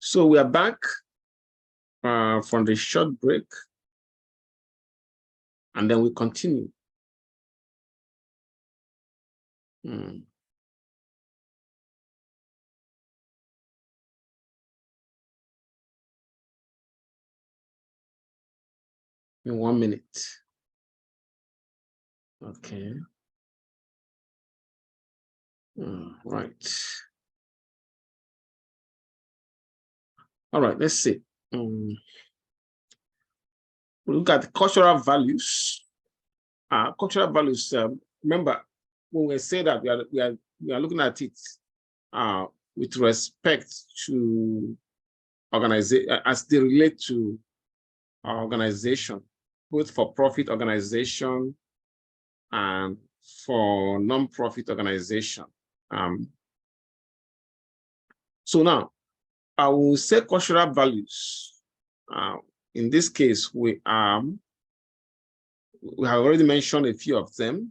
So we are back from the short break, and then we continue. In 1 minute. Okay. Right. All right, let's see. We look at cultural values. Cultural values, remember, when we say that we are looking at it with respect to organization, as they relate to our organization, both for profit organization and for non-profit organization. So now, I will say cultural values. In this case, we have already mentioned a few of them,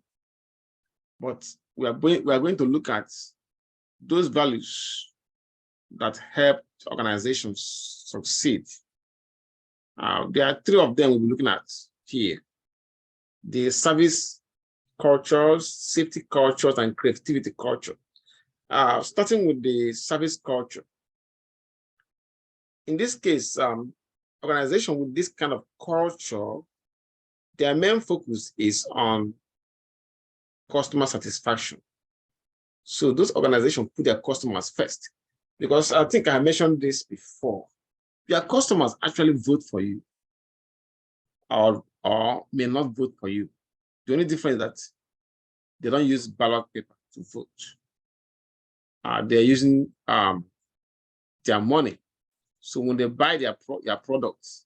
but we are going to look at those values that help organizations succeed. There are 3 of them we'll be looking at here: the service cultures, safety cultures, and creativity culture. Starting with the service culture. In this case, organization with this kind of culture, their main focus is on customer satisfaction. So those organizations put their customers first, because I think I mentioned this before. Your customers actually vote for you or may not vote for you. The only difference is that they don't use ballot paper to vote. They're using their money. So when they buy their products,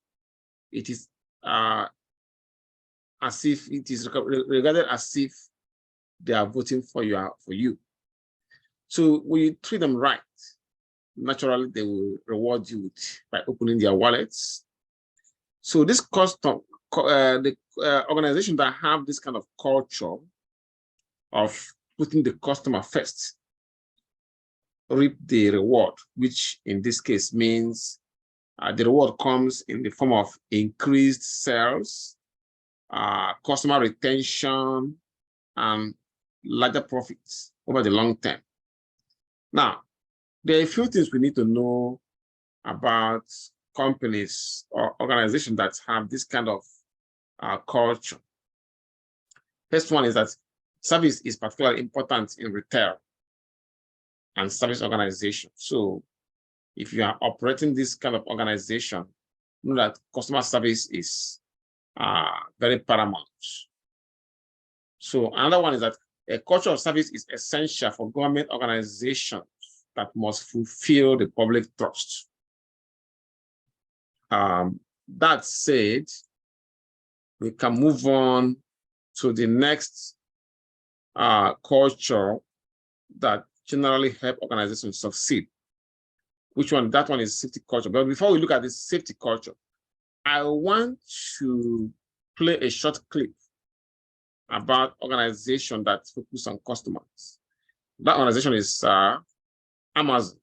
it is as if it is regarded as if they are voting for you. So when you treat them right, naturally they will reward you by opening their wallets. So this the organization that have this kind of culture of putting the customer first reap the reward, which in this case means the reward comes in the form of increased sales, customer retention, and larger profits over the long term. Now, there are a few things we need to know about companies or organizations that have this kind of culture. First one is that service is particularly important in retail and service organization. So if you are operating this kind of organization, know that customer service is very paramount. So another one is that a culture of service is essential for government organizations that must fulfill the public trust. That said, we can move on to the next culture that generally help organizations succeed. Which one? That one is safety culture. But before we look at this safety culture, I want to play a short clip about organization that focus on customers. That organization is Amazon.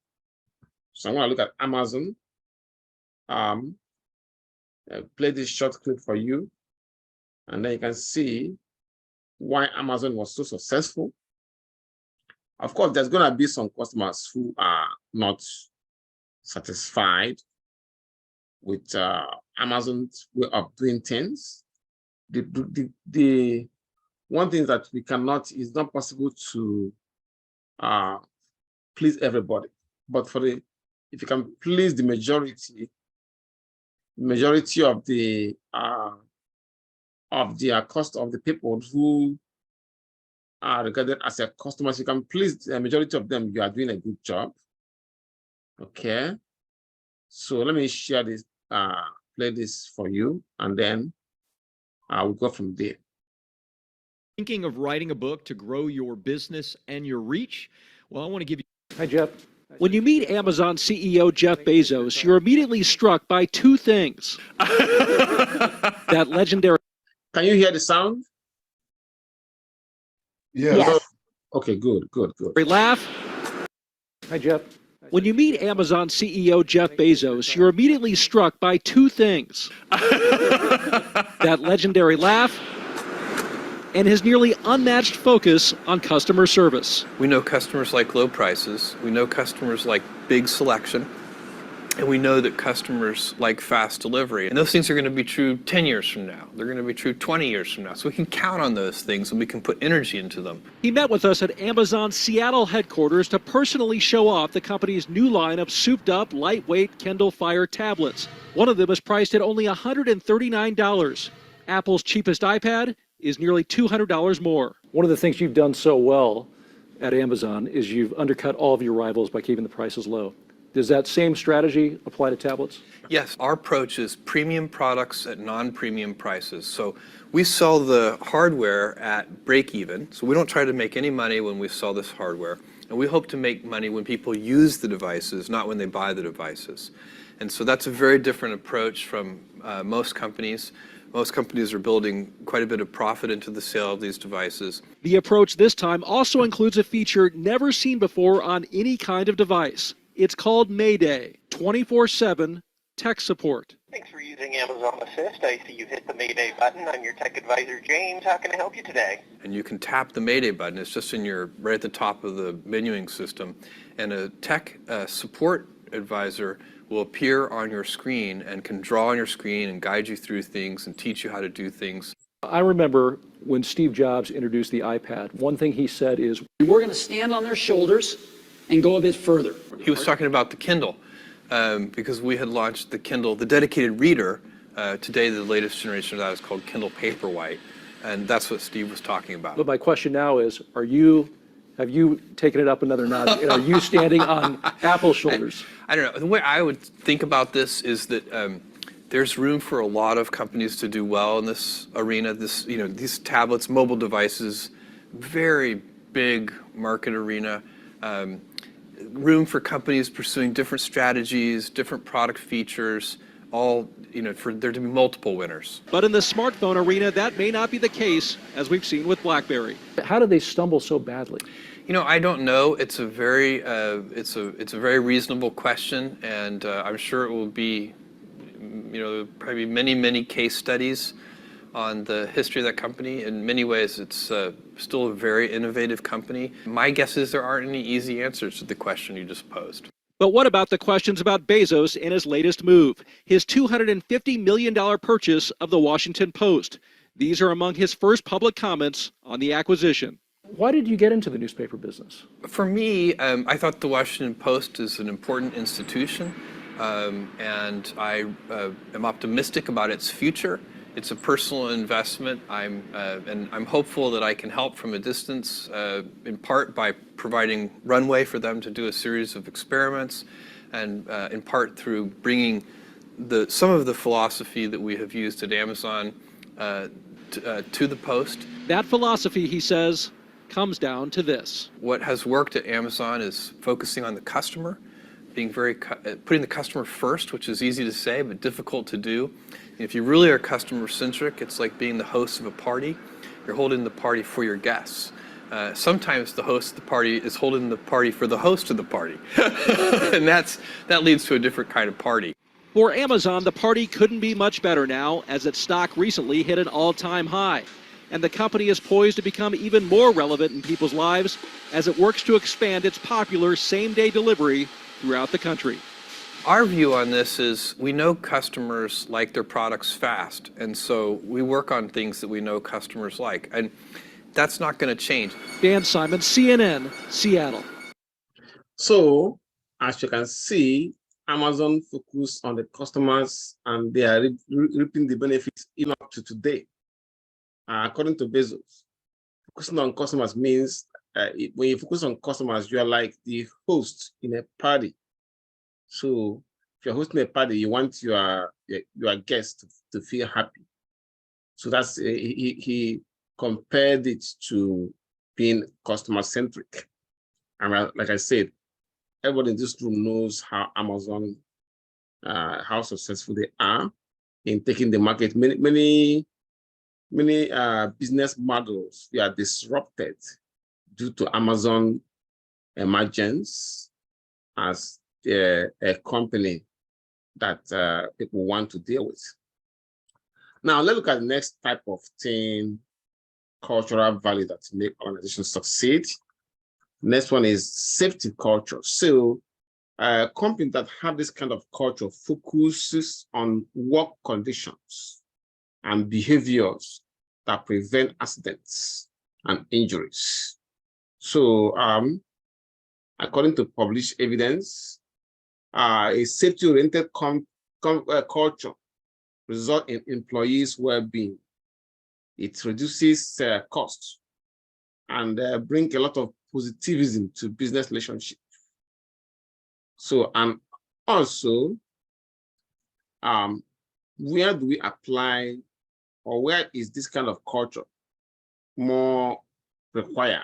So I'm going to look at Amazon. I'll play this short clip for you, and then you can see why Amazon was so successful. Of course, there's going to be some customers who are not satisfied with Amazon's way of doing things. The one thing that we cannot, is not possible to please everybody, but if you can please the majority of the cost of the people who are regarded as your customers, you can please the majority of them, you are doing a good job. Okay, so let me share this, play this for you, and then we'll go from there. Thinking of writing a book to grow your business and your reach? Well, I want to give you... Hi, Jeff. When you meet Amazon CEO Jeff Bezos, you're immediately struck by 2 things. That legendary... Can you hear the sound? Yes. Okay, good. laugh. Hi, Jeff. When you meet Amazon CEO Jeff Bezos, you're immediately struck by two things. That legendary laugh and his nearly unmatched focus on customer service. We know customers like low prices. We know customers like big selection. And we know that customers like fast delivery. And those things are going to be true 10 years from now. They're going to be true 20 years from now. So we can count on those things and we can put energy into them. He met with us at Amazon's Seattle headquarters to personally show off the company's new line of souped-up, lightweight Kindle Fire tablets. One of them is priced at only $139. Apple's cheapest iPad is nearly $200 more. One of the things you've done so well at Amazon is you've undercut all of your rivals by keeping the prices low. Does that same strategy apply to tablets? Yes, our approach is premium products at non-premium prices. So we sell the hardware at break even. So we don't try to make any money when we sell this hardware. And we hope to make money when people use the devices, not when they buy the devices. And so that's a very different approach from most companies. Most companies are building quite a bit of profit into the sale of these devices. The approach this time also includes a feature never seen before on any kind of device. It's called Mayday, 24/7 tech support. Thanks for using Amazon Assist. I see you hit the Mayday button. I'm your tech advisor, James. How can I help you today? And you can tap the Mayday button. It's just right at the top of the menuing system. And a tech support advisor will appear on your screen and can draw on your screen and guide you through things and teach you how to do things. I remember when Steve Jobs introduced the iPad, one thing he said is, we're going to stand on their shoulders and go a bit further. He was talking about the Kindle because we had launched the Kindle, the dedicated reader. Today, the latest generation of that is called Kindle Paperwhite. And that's what Steve was talking about. but my question now is, have you taken it up another notch? And are you standing on Apple's shoulders? I don't know. The way I would think about this is that there's room for a lot of companies to do well in this arena. These tablets, mobile devices, very big market arena. Room for companies pursuing different strategies, different product features, all, for there to be multiple winners. But in the smartphone arena, that may not be the case, as we've seen with BlackBerry. How did they stumble so badly? I don't know. It's a very reasonable question, and I'm sure it will be, probably many case studies on the history of that company. In many ways, it's still a very innovative company. My guess is there aren't any easy answers to the question you just posed. But what about the questions about Bezos and his latest move, his $250 million purchase of the Washington Post? These are among his first public comments on the acquisition. Why did you get into the newspaper business? For me, I thought the Washington Post is an important institution, and I am optimistic about its future. It's a personal investment. I'm hopeful that I can help from a distance, in part by providing runway for them to do a series of experiments, and in part through bringing some of the philosophy that we have used at Amazon to the Post. That philosophy, he says, comes down to this. What has worked at Amazon is focusing on the customer, putting the customer first, which is easy to say but difficult to do. If you really are customer-centric, it's like being the host of a party. You're holding the party for your guests. Sometimes the host of the party is holding the party for the host of the party. And that leads to a different kind of party. For Amazon, the party couldn't be much better now, as its stock recently hit an all-time high. And the company is poised to become even more relevant in people's lives as it works to expand its popular same-day delivery throughout the country. Our view on this is we know customers like their products fast, and so we work on things that we know customers like, and that's not going to change. Dan Simon, CNN, Seattle. So, as you can see, Amazon focus on the customers, and they are reaping the benefits even up to today. According to Bezos, focusing on customers means when you focus on customers, you are like the host in a party. So if you're hosting a party, you want your guests to feel happy. So that's he compared it to being customer-centric. And like I said, everybody in this room knows how Amazon, how successful they are in taking the market. Many business models, they are disrupted due to Amazon emergence as a company that people want to deal with. Now, let's look at the next type of thing, cultural value that make organizations succeed. Next one is safety culture. So companies that have this kind of culture focuses on work conditions and behaviors that prevent accidents and injuries. So according to published evidence, a safety-oriented culture results in employees' well-being. It reduces costs and brings a lot of positivism to business relationships. So, and also, where do we apply, or where is this kind of culture more required?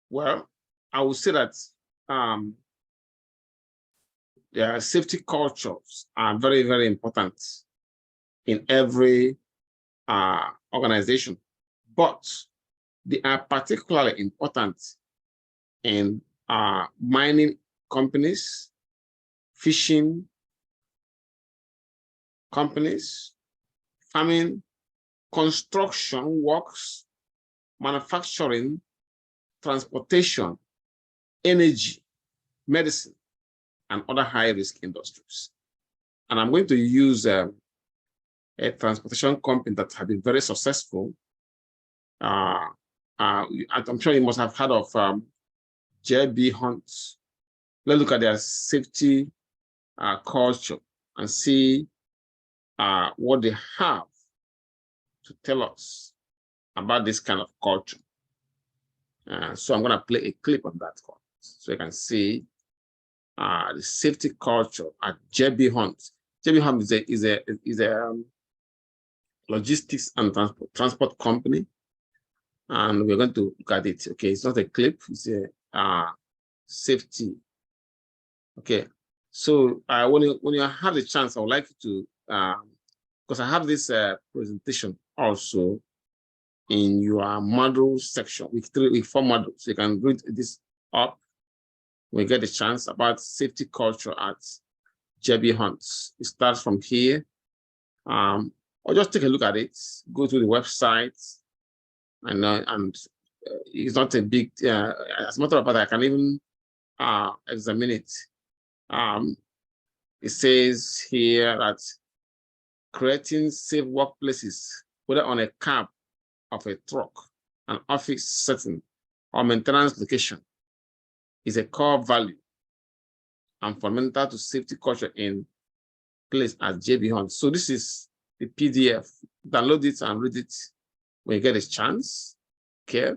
Well, I would say that their safety cultures are very, very important in every organization, but they are particularly important in mining companies, fishing companies, farming, construction works, manufacturing, transportation, energy, medicine, and other high-risk industries. And I'm going to use a transportation company that has been very successful. I'm sure you must have heard of J.B. Hunt. Let's look at their safety culture and see what they have to tell us about this kind of culture. So I'm going to play a clip of that so you can see the safety culture at J.B. Hunt. J.B. Hunt is a logistics and transport company, and we're going to look at it. Okay, it's not a clip; it's a safety. Okay, so when you have the chance, I would like you to, because I have this presentation also in your module section with 4 modules. You can read this up. We get a chance about safety culture at J.B. Hunt. It starts from here. Or just take a look at it. Go to the website, and it's not a big. As a matter of fact, I can even examine it. It says here that creating safe workplaces, whether on a cab of a truck, an office setting, or maintenance location, is a core value and fundamental to safety culture in place at J.B. Hunt. So this is the PDF. Download it and read it when you get a chance. Okay.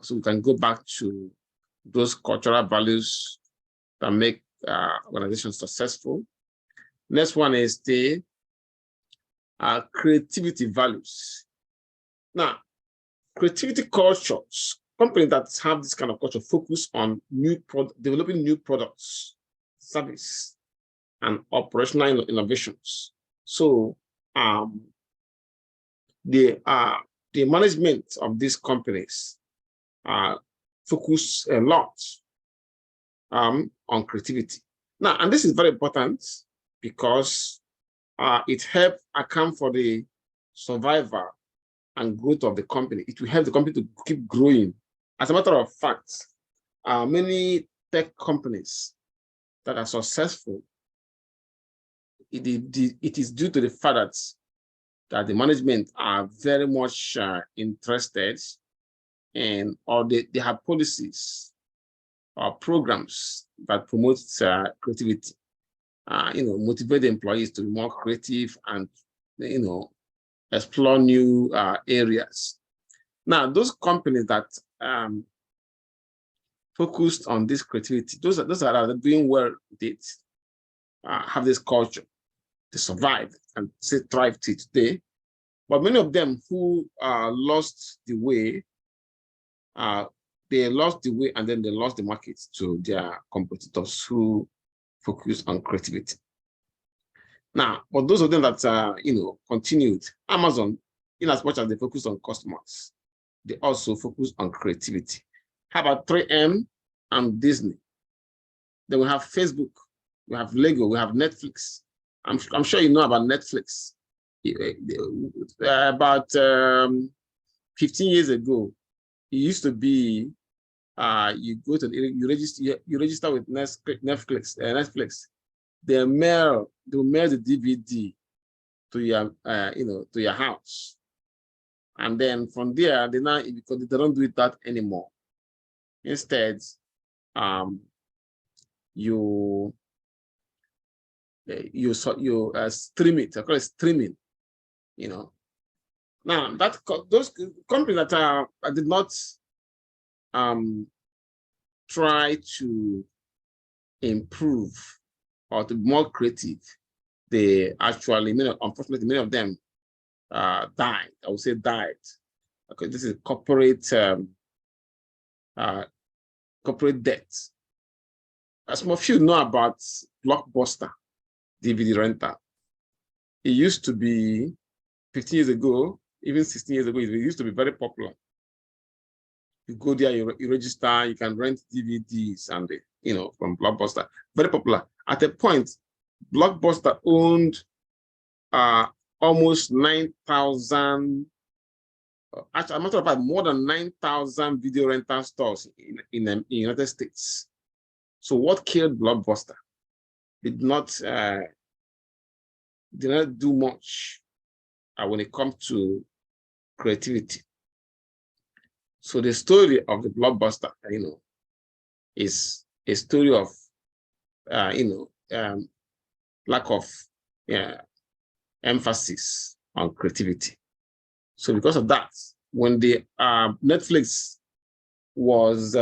So we can go back to those cultural values that make organizations successful. Next one is the creativity values. Now, creativity cultures, companies that have this kind of culture focus on developing new products, service, and operational innovations. So the management of these companies focus a lot on creativity. Now, and this is very important because it helps account for the survival and growth of the company. It will help the company to keep growing. As a matter of fact, many tech companies that are successful, it is due to the fact that the management are very much interested in, or they have policies or programs that promote creativity. Motivate the employees to be more creative and explore new areas. Now, those companies that focused on this creativity, those that are doing well with it, have this culture to survive and thrive till today. But many of them who lost the way, they lost the way and then they lost the market to their competitors who focus on creativity. Now, but those of them that continued, Amazon, in as much as they focus on customers, they also focus on creativity. How about 3M and Disney? Then we have Facebook, we have Lego, we have Netflix. I'm sure you know about Netflix. About 15 years ago, it used to be you go to you register with Netflix. They mail the DVD to your to your house, and then from there because they don't do that anymore. Instead, you stream it. I call it streaming. Now those companies that did not try to improve or to be more creative, they actually, unfortunately, many of them died. I would say died. Okay, this is corporate debt. Some of you know about Blockbuster DVD rental. It used to be 15 years ago, even 16 years ago, it used to be very popular. You go there, you register, you can rent DVDs and from Blockbuster. Very popular. At a point, Blockbuster owned almost 9,000. Actually, a matter of fact, more than 9,000 video rental stores in the United States. So what killed Blockbuster did not do much when it comes to creativity. So the story of the Blockbuster, is a story of lack of emphasis on creativity. So because of that, when the Netflix was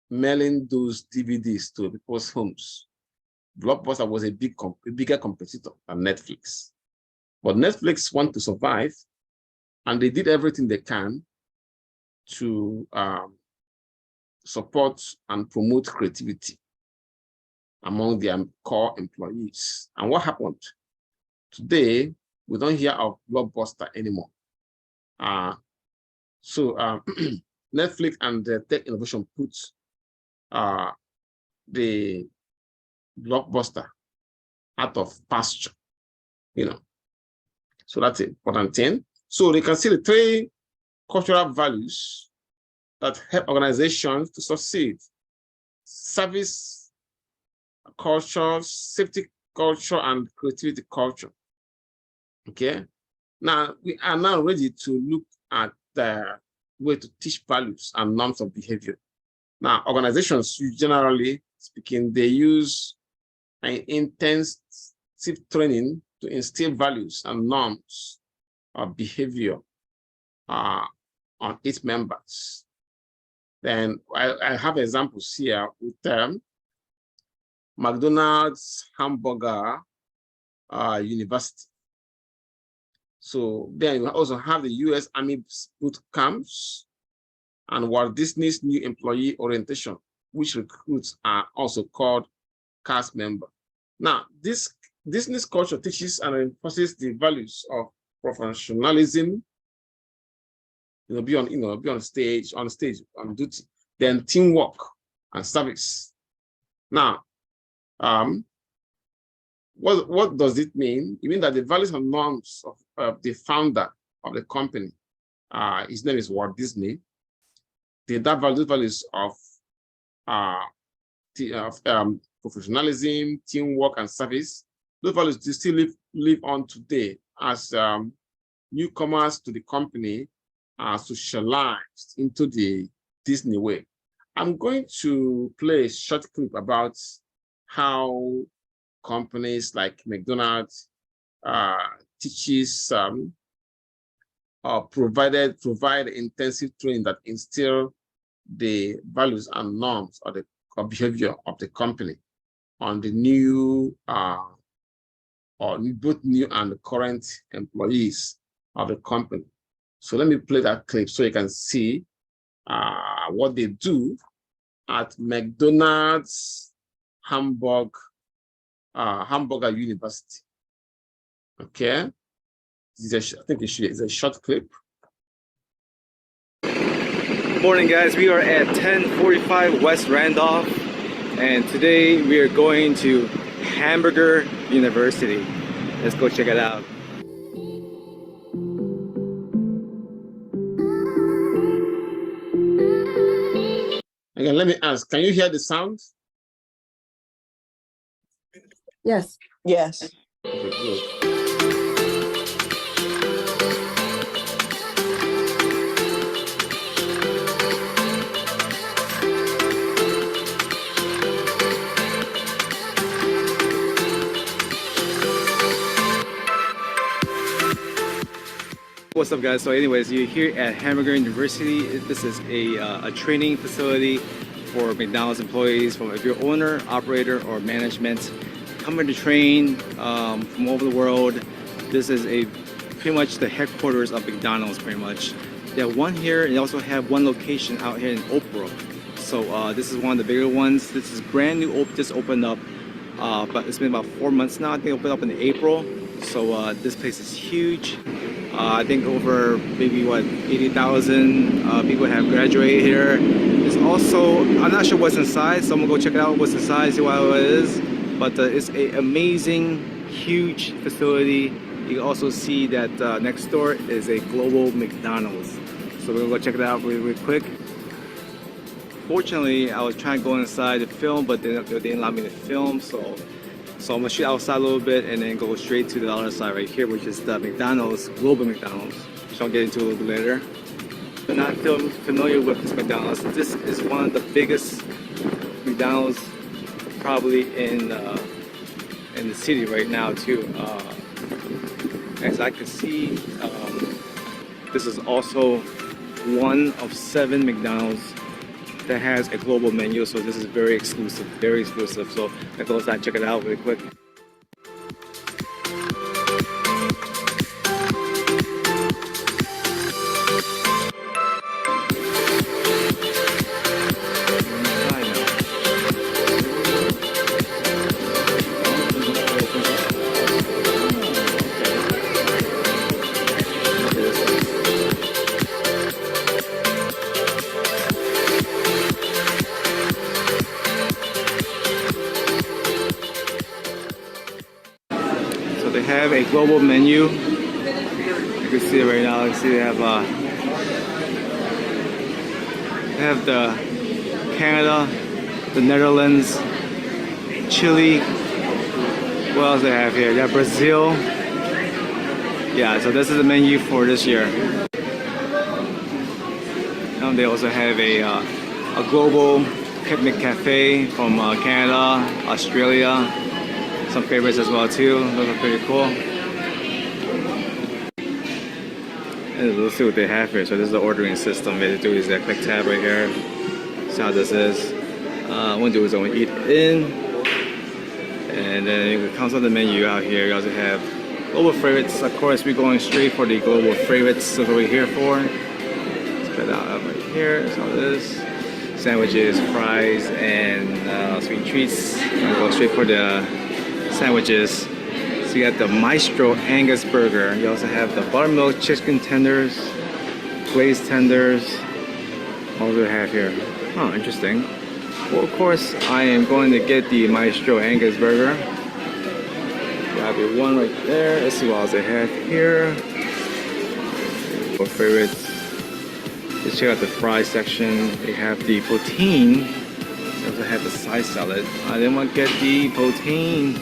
mailing those DVDs to people's homes, Blockbuster was a bigger competitor than Netflix. But Netflix want to survive, and they did everything they can to support and promote creativity among their core employees. And what happened? Today, we don't hear of Blockbuster anymore. So Netflix and the Tech Innovation put the Blockbuster out of pasture, So that's an important thing. So they can see the 3 cultural values that help organizations to succeed: service culture, safety culture, and creativity culture. Okay. Now we are now ready to look at the way to teach values and norms of behavior. Now, organizations, generally speaking, they use an intensive training to instill values and norms of behavior on its members. Then I have examples here with McDonald's Hamburger University. So then you also have the U.S. Army boot camps and Walt Disney's new employee orientation, which recruits are also called cast members. Now, this Disney's culture teaches and enforces the values of professionalism, be on stage, on duty, then teamwork and service. Now, what does it mean? It means that the values and norms of the founder of the company, his name is Walt Disney, the values of professionalism, teamwork, and service, those values still live on today as newcomers to the company are socialized into the Disney way. I'm going to play a short clip about how companies like McDonald's teaches provide intensive training that instill the values and norms of the behavior of the company on the new or both new and current employees of the company. So let me play that clip so you can see what they do at McDonald's Hamburger University. Okay, I think it's a short clip. Good morning, guys. We are at 1045 West Randolph, and today we are going to Hamburger University. Let's go check it out. Again, let me ask, can you hear the sound? Yes. Yes. Okay, good. What's up, guys? So anyways, you're here at Hamburger University. This is a training facility for McDonald's employees, from if you're owner, operator, or management, coming to train from all over the world. This is pretty much the headquarters of McDonald's, pretty much. They have one here, and they also have one location out here in Oak Brook. So this is one of the bigger ones. This is brand new, just opened up, but it's been about 4 months now. I think it opened up in April. So this place is huge. I think over maybe 80,000 people have graduated here. It's also, I'm not sure what's inside, so I'm gonna go check it out what's inside, see what it is. But it's an amazing, huge facility. You can also see that next door is a global McDonald's. So we're gonna go check it out really quick. Fortunately, I was trying to go inside to film, but they didn't allow me to film, so I'm gonna shoot outside a little bit and then go straight to the other side right here, which is the McDonald's, global McDonald's, which I'll get into a little bit later. If you're not familiar with this McDonald's, this is one of the biggest McDonald's probably in the city right now too. As I can see, this is also one of 7 McDonald's that has a global menu, so this is very exclusive, very exclusive. So let's go outside and check it out really quick. They have a global menu. You can see it right now. You can see they have the Canada, the Netherlands, Chile. What else they have here? They have Brazil. Yeah, so this is the menu for this year. And they also have a global picnic cafe from Canada, Australia. Some favorites as well too. Those are pretty cool. And let's see what they have here. So this is the ordering system. What they do is that click tab right here. See how this is. What do is I'm gonna eat in, and then it comes on the menu out here. You also have global favorites. Of course, we're going straight for the global favorites. That's what we're here for. Let's put that out right here. So this sandwiches, fries, and sweet treats. I'll go straight for the sandwiches. So you got the Maestro Angus burger. You also have the buttermilk chicken tenders, glazed tenders. What do we have here? Oh, interesting. Well, of course, I am going to get the Maestro Angus burger. Grab the one right there. Let's see what else they have here. Our favorites. Let's check out the fry section. They have the poutine. They also have the side salad. I didn't want to get the poutine.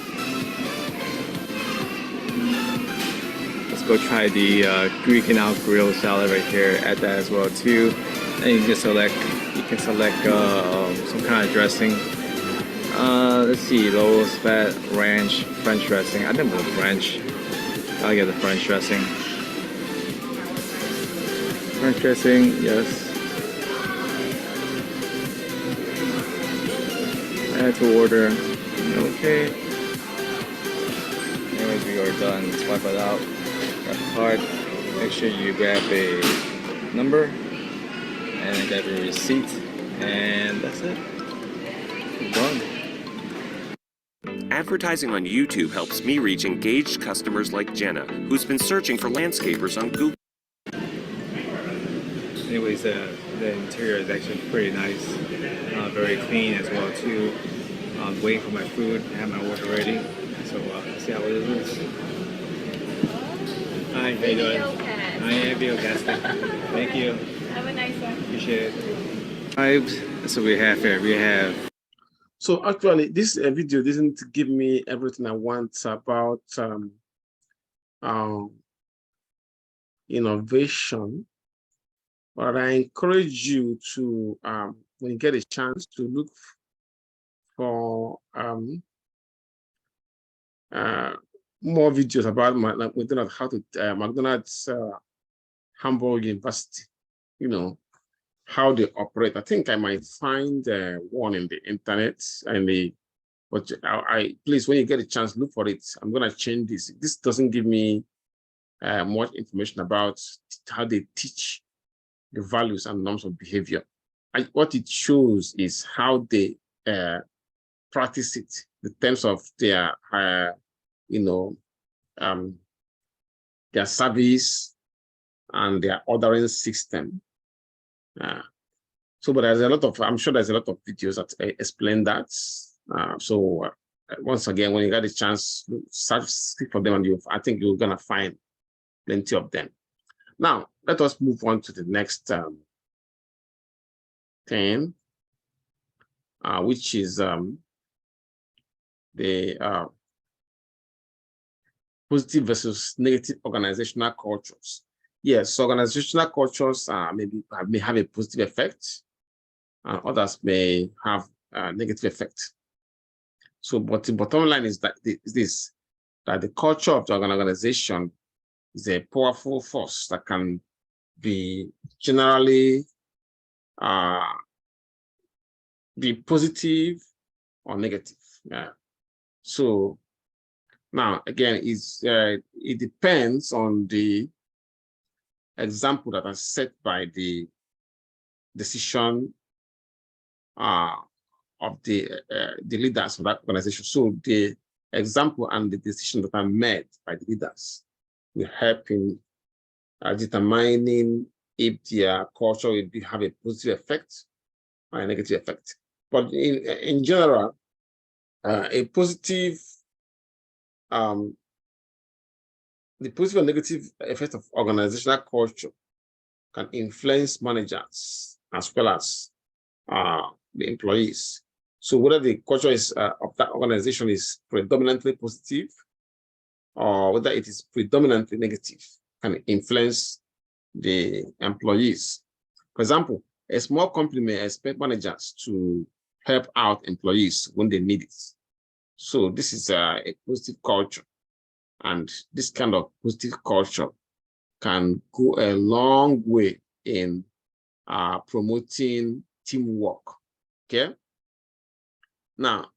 Go try the Greek and out grill salad right here. Add that as well too. And you can select some kind of dressing. Let's see, low fat ranch French dressing. I didn't put French. I'll get the French dressing. French dressing, yes. Add to order. Okay. Anyways, we are done. Swipe it out. Card. Make sure you grab a number and grab a receipt, and that's it. Done. Advertising on YouTube helps me reach engaged customers like Jenna, who's been searching for landscapers on Google. Anyways, The interior is actually pretty nice, very clean as well too. Waiting for my food, I have my order ready, so let's see how it is. Hi, how you doing? I am video casting. Thank you. Have a nice one. Appreciate it. Vibes. So we have here. We have. So actually, this video didn't give me everything I want about innovation, but I encourage you to, when you get a chance, to look for more videos about McDonald's, how to McDonald's Hamburg University, how they operate. I think I might find one in the internet, but please, when you get a chance, look for it. I'm gonna change this. This doesn't give me much information about how they teach the values and norms of behavior. What it shows is how they practice it in terms of their their service and their ordering system. But there's a lot of, I'm sure there's a lot of videos that explain that. Once again, when you get a chance, search for them, and I think you're gonna find plenty of them. Now, let us move on to the next thing, which is the positive versus negative organizational cultures. Yes, organizational cultures may have a positive effect, and others may have a negative effect. So, but the bottom line is that that the culture of the organization is a powerful force that can be generally be positive or negative. So now again, it depends on the example that are set by the decision of the leaders of that organization. So the example and the decision that are made by the leaders will help in determining if their culture will have a positive effect or a negative effect. But in general, a positive, the positive and negative effect of organizational culture can influence managers as well as the employees. So whether the culture is of that organization is predominantly positive or whether it is predominantly negative can influence the employees. For example, a small company may expect managers to help out employees when they need it. So this is a positive culture. And this kind of positive culture can go a long way in promoting teamwork. Okay. Now,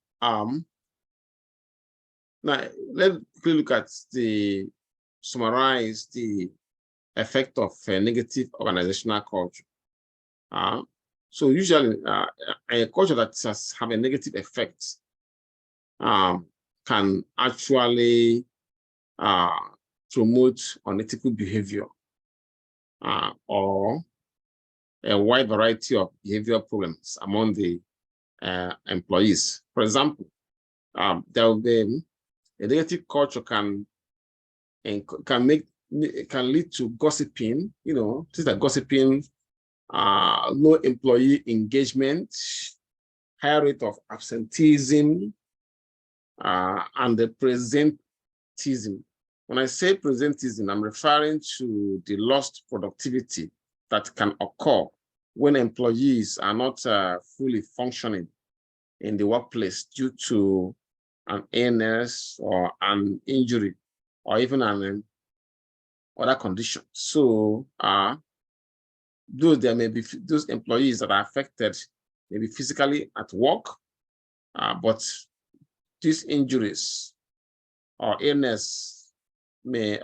let's look at summarize the effect of a negative organizational culture. So usually, a culture that has a negative effect can actually promote unethical behavior or a wide variety of behavioral problems among the employees. For example, there will be a negative culture can lead to gossiping. Things like gossiping, low employee engagement, high rate of absenteeism, and the presenteeism. When I say presenteeism, I'm referring to the lost productivity that can occur when employees are not fully functioning in the workplace due to an illness or an injury or even an other condition. So there may be those employees that are affected maybe physically at work, but these injuries or illness may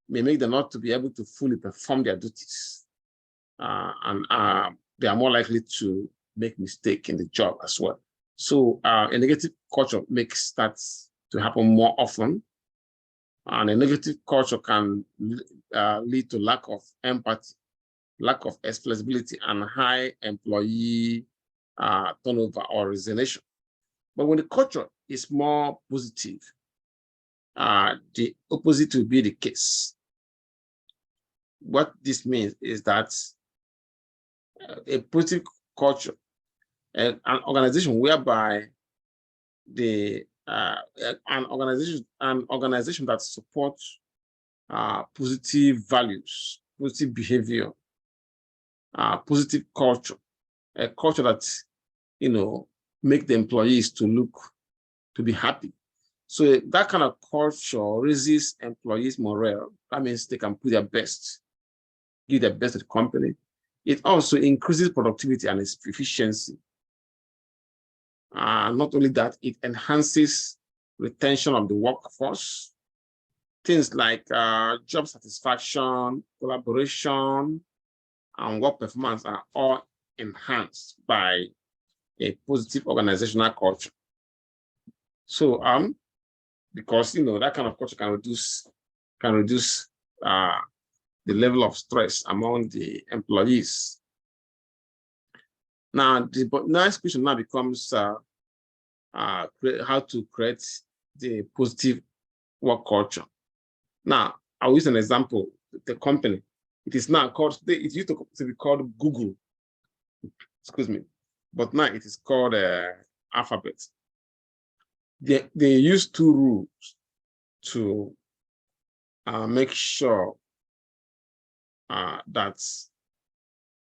make them not to be able to fully perform their duties, and they are more likely to make mistakes in the job as well. So a negative culture makes that to happen more often, and a negative culture can lead to lack of empathy, lack of flexibility, and high employee turnover or resignation. But when the culture is more positive, the opposite will be the case. What this means is that a positive culture, an organization whereby an organization that supports positive values, positive behavior, positive culture, a culture that make the employees to be happy. So that kind of culture raises employees' morale. That means they can put their best, give their best to the company. It also increases productivity and efficiency. Not only that, it enhances retention of the workforce. Things like job satisfaction, collaboration, and work performance are all enhanced by a positive organizational culture. So because that kind of culture can reduce the level of stress among the employees. Now, the next question now becomes how to create the positive work culture. Now, I'll use an example. The company, it is now called, it used to be called Google, excuse me, but now it is called Alphabet. They use 2 rules to make sure that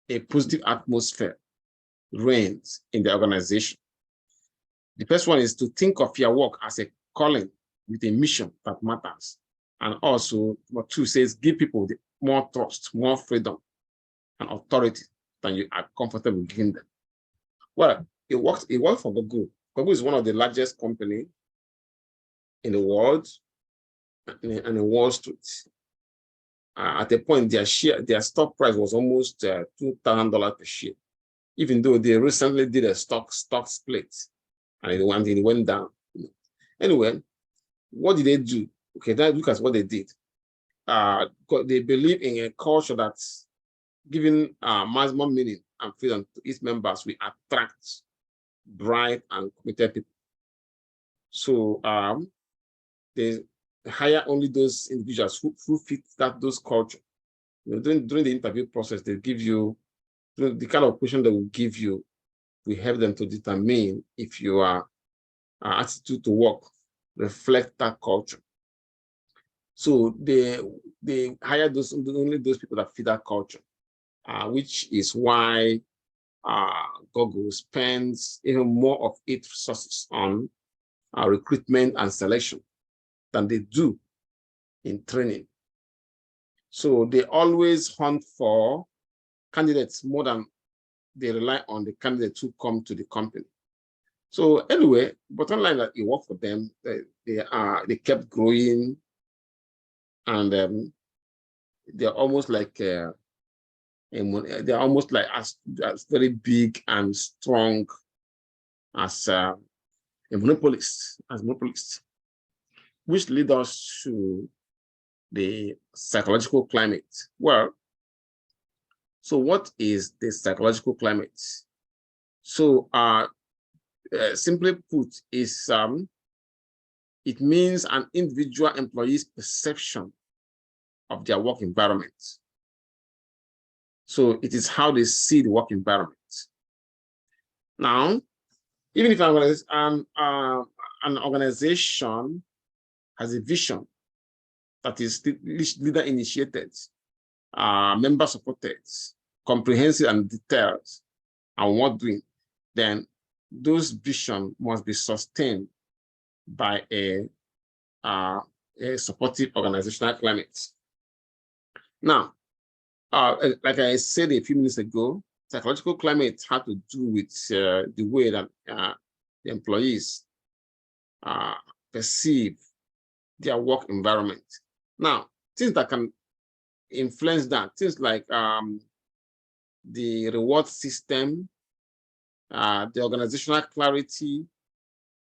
a positive atmosphere reigns in the organization. The first one is to think of your work as a calling with a mission that matters. And also, number 2 says, give people more trust, more freedom, and authority than you are comfortable giving them. Well, it worked for Google. Google is one of the largest companies in the world and in Wall Street. At a point, their stock price was almost $2,000 per share, even though they recently did a stock split and it went down. Anyway, what did they do? Okay, then look at what they did. They believe in a culture that's giving maximum meaning and freedom to its members. We attract bright and committed people. So they hire only those individuals who fit those culture. During the interview process, they give you the kind of question they will give you. We help them to determine if your attitude to work reflect that culture. So they hire only those people that fit that culture, which is why Google spends even more of its resources on recruitment and selection than they do in training. So they always hunt for candidates more than they rely on the candidates who come to the company. So anyway, bottom line that it worked for them. They kept growing, and they're almost like as very big and strong as monopolists, which lead us to the psychological climate. Well, so what is the psychological climate? So simply put, is it means an individual employee's perception of their work environment. So it is how they see the work environment. Now, even if an organization has a vision that is leader initiated, member supported, comprehensive and detailed, and worth doing, then those vision must be sustained by a supportive organizational climate. Now, like I said a few minutes ago, psychological climate had to do with the way that the employees perceive their work environment. Now, things that can influence that, things like the reward system, the organizational clarity,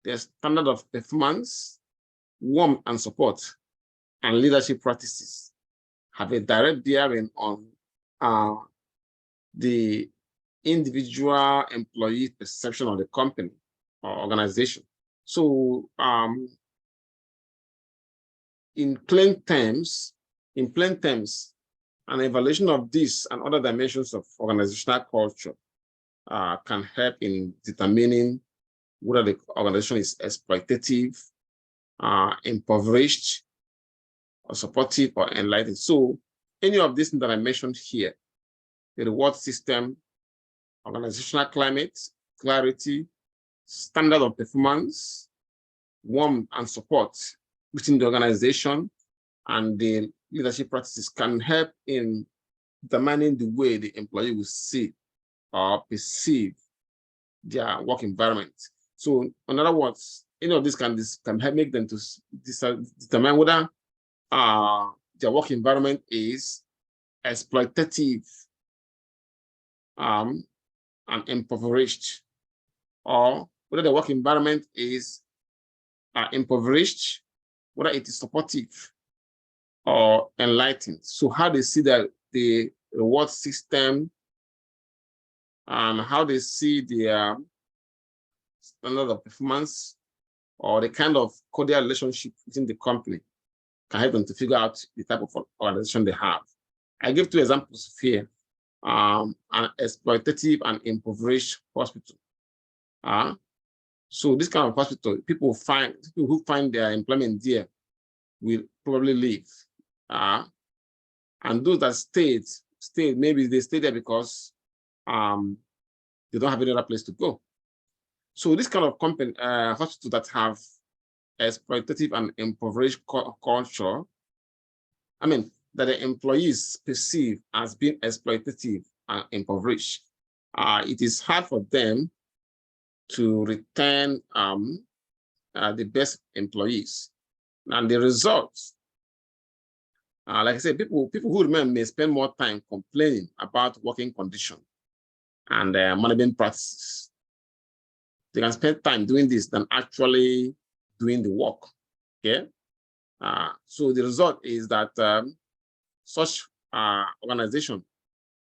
the standard of performance, warmth and support, and leadership practices have a direct bearing on the individual employee perception of the company or organization. So in plain terms, an evaluation of this and other dimensions of organizational culture can help in determining whether the organization is exploitative, impoverished, or supportive, or enlightened. So any of these that I mentioned here, the reward system, organizational climate, clarity, standard of performance, warmth and support within the organization, and the leadership practices can help in determining the way the employee will see or perceive their work environment. So in other words, any of this can help make them to determine whether their work environment is exploitative and impoverished, or whether the work environment is impoverished, whether it is supportive or enlightened. So how they see that the reward system and how they see the standard of performance or the kind of cordial relationship within the company can help them to figure out the type of organization they have. I give 2 examples here. An exploitative and impoverished hospital. So this kind of hospital, people who find their employment there will probably leave. And those that stayed, maybe they stay there because they don't have any other place to go. So this kind of company, hospital that have exploitative and impoverished culture, I mean, that the employees perceive as being exploitative and impoverished, it is hard for them to retain the best employees. And the results, like I said, people who remain may spend more time complaining about working conditions and management practices. They can spend time doing this than actually doing the work. Okay, so the result is that such organization,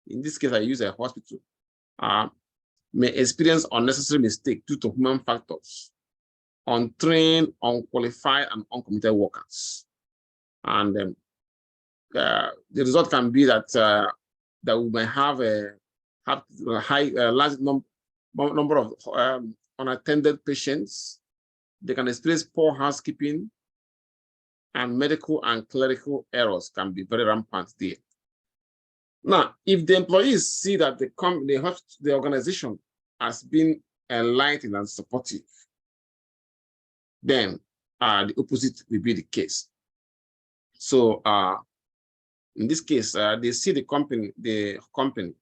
in this case I use a hospital, may experience unnecessary mistake due to human factors, untrained, unqualified, and uncommitted workers. And the result can be that that we may have a large number of unattended patients. They can experience poor housekeeping, and medical and clerical errors can be very rampant there. Now, if the employees see that the organization has been enlightened and supportive, then the opposite will be the case. So in this case, they see the company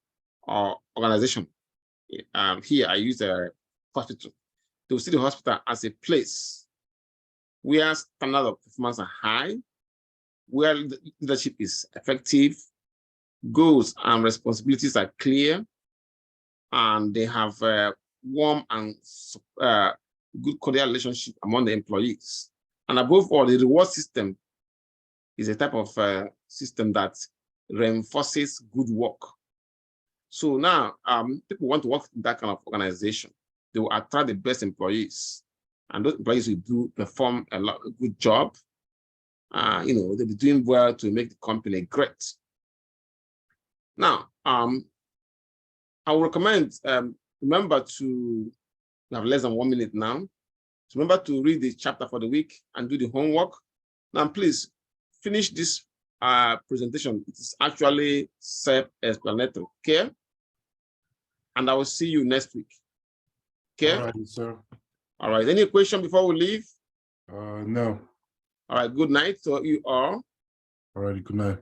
or organization. Here I use a hospital. They will see the hospital as a place where standards of performance are high, where leadership is effective, goals and responsibilities are clear, and they have warm and good cordial relationship among the employees. And above all, the reward system is a type of system that reinforces good work. So now people want to work in that kind of organization. They will attract the best employees, and those employees will perform a good job. They'll be doing well to make the company great. Now, I will recommend, remember to, we have less than 1 minute now. So remember to read the chapter for the week and do the homework. Now, please finish this presentation. It is actually self-explanatory, okay? And I will see you next week. Okay? All right, sir. All right, any question before we leave? No. All right, good night to you all. All right, good night.